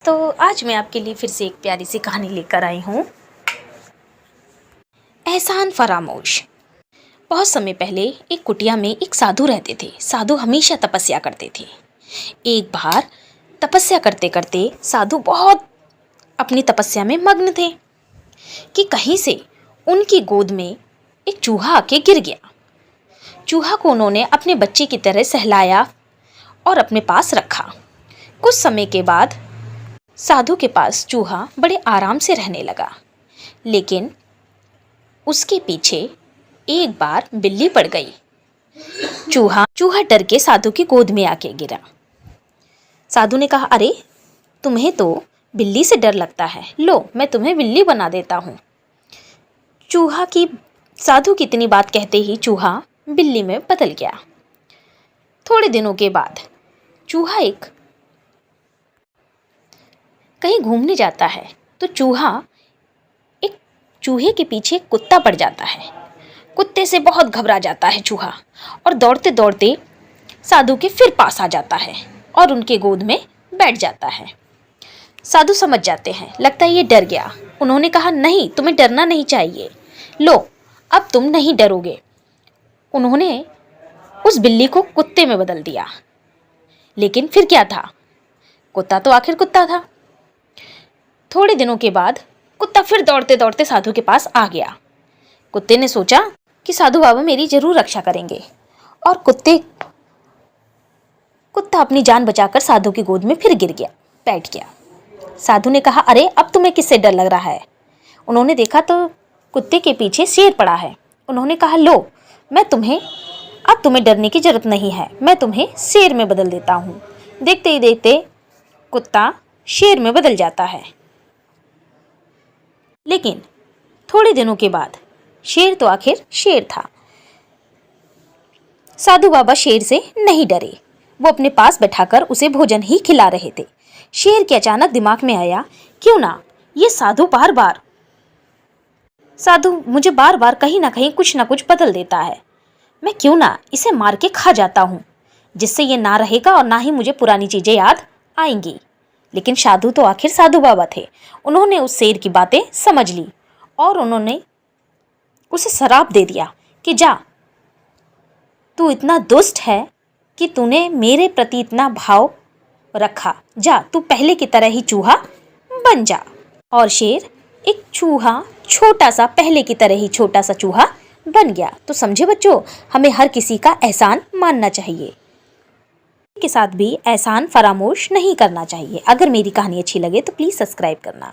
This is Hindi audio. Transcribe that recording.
तो आज मैं आपके लिए फिर से एक प्यारी सी कहानी लेकर आई हूँ। एहसान फरामोश। बहुत समय पहले एक कुटिया में एक साधु रहते थे। साधु हमेशा तपस्या करते थे। एक बार तपस्या करते करते साधु बहुत अपनी तपस्या में मग्न थे कि कहीं से उनकी गोद में एक चूहा आके गिर गया। चूहा को उन्होंने अपने बच्चे की तरह सहलाया और अपने पास रखा। कुछ समय के बाद साधु के पास चूहा बड़े आराम से रहने लगा, लेकिन उसके पीछे एक बार बिल्ली पड़ गई। चूहा डर के साधु की गोद में आके गिरा। साधु ने कहा, अरे तुम्हें तो बिल्ली से डर लगता है, लो मैं तुम्हें बिल्ली बना देता हूँ। साधु की इतनी बात कहते ही चूहा बिल्ली में बदल गया। थोड़े दिनों के बाद चूहा कहीं घूमने जाता है तो चूहे के पीछे कुत्ता पड़ जाता है। कुत्ते से बहुत घबरा जाता है चूहा और दौड़ते दौड़ते साधु के फिर पास आ जाता है और उनके गोद में बैठ जाता है। साधु समझ जाते हैं, लगता है ये डर गया। उन्होंने कहा, नहीं तुम्हें डरना नहीं चाहिए, लो अब तुम नहीं डरोगे। उन्होंने उस बिल्ली को कुत्ते में बदल दिया। लेकिन फिर क्या था, कुत्ता तो आखिर कुत्ता था। थोड़े दिनों के बाद कुत्ता फिर दौड़ते दौड़ते साधु के पास आ गया। कुत्ते ने सोचा कि साधु बाबा मेरी जरूर रक्षा करेंगे और कुत्ता अपनी जान बचाकर साधु की गोद में फिर बैठ गया। साधु ने कहा, अरे अब तुम्हें किससे डर लग रहा है? उन्होंने देखा तो कुत्ते के पीछे शेर पड़ा है। उन्होंने कहा, लो अब तुम्हें डरने की जरूरत नहीं है, मैं तुम्हें शेर में बदल देता हूँ। देखते ही देखते कुत्ता शेर में बदल जाता है। लेकिन थोड़े दिनों के बाद शेर तो आखिर शेर था। साधु बाबा शेर से नहीं डरे, वो अपने पास बैठाकर उसे भोजन ही खिला रहे थे। शेर के अचानक दिमाग में आया, क्यों ना ये साधु मुझे बार बार कहीं ना कहीं कुछ ना कुछ बदल देता है, मैं क्यों ना इसे मार के खा जाता हूँ, जिससे ये ना रहेगा और ना ही मुझे पुरानी चीजें याद आएंगी। लेकिन साधु तो आखिर साधु बाबा थे। उन्होंने उस शेर की बातें समझ ली और उन्होंने उसे श्राप दे दिया कि जा, तू इतना दुष्ट है कि तूने मेरे प्रति इतना भाव रखा, जा तू पहले की तरह ही चूहा बन जा। और शेर एक पहले की तरह ही छोटा सा चूहा बन गया। तो समझे बच्चों, हमें हर किसी का एहसान मानना चाहिए, के साथ भी एहसान फरामोश नहीं करना चाहिए। अगर मेरी कहानी अच्छी लगे तो प्लीज़ सब्सक्राइब करना।